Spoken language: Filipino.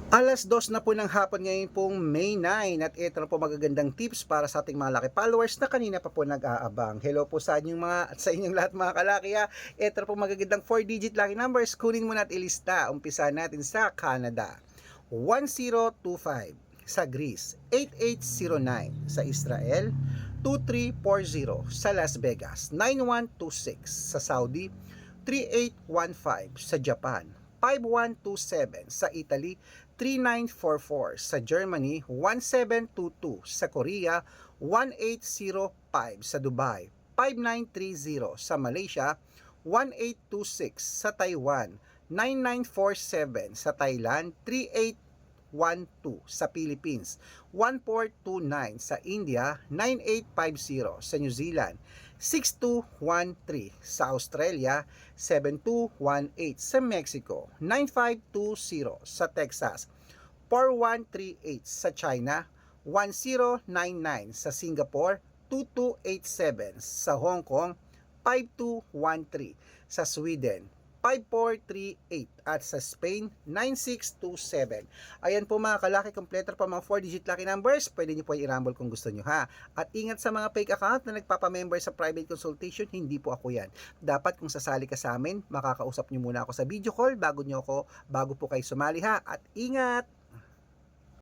2:00 na po ng hapon ngayon pong May 9 at ito na po magagandang tips para sa ating mga laki followers na kanina pa po nag-aabang. Hello po sa inyong sa inyong lahat mga kalaki ha. Ito na po magagandang 4-digit lucky numbers. Kunin mo na at ilista. Umpisa natin sa Canada. 1025 sa Greece, 8809 sa Israel, 2340 sa Las Vegas, 9126 sa Saudi, 3815 sa Japan, 5127 sa Italy, 3944 sa Germany, 1722 sa Korea, 1805 sa Dubai, 5930 sa Malaysia, 1826 sa Taiwan, 9947 sa Thailand, 3812 sa Philippines, 1429 sa India, 9850 sa New Zealand, 6213 sa Australia, 7218 sa Mexico, 9520 sa Texas, 4138 sa China, 1099 sa Singapore, 2287 sa Hong Kong, 5213 sa Sweden, 5438 at sa Spain 9627. Ayan po mga kalaki, kompleto pa mga 4-digit lucky numbers. Pwede niyo po i-rumble kung gusto niyo ha. At ingat sa mga fake account na nagpapamember sa private consultation, hindi po ako yan. Dapat kung sasali ka sa amin, makakausap niyo muna ako sa video call bago po kayo sumali ha. At ingat!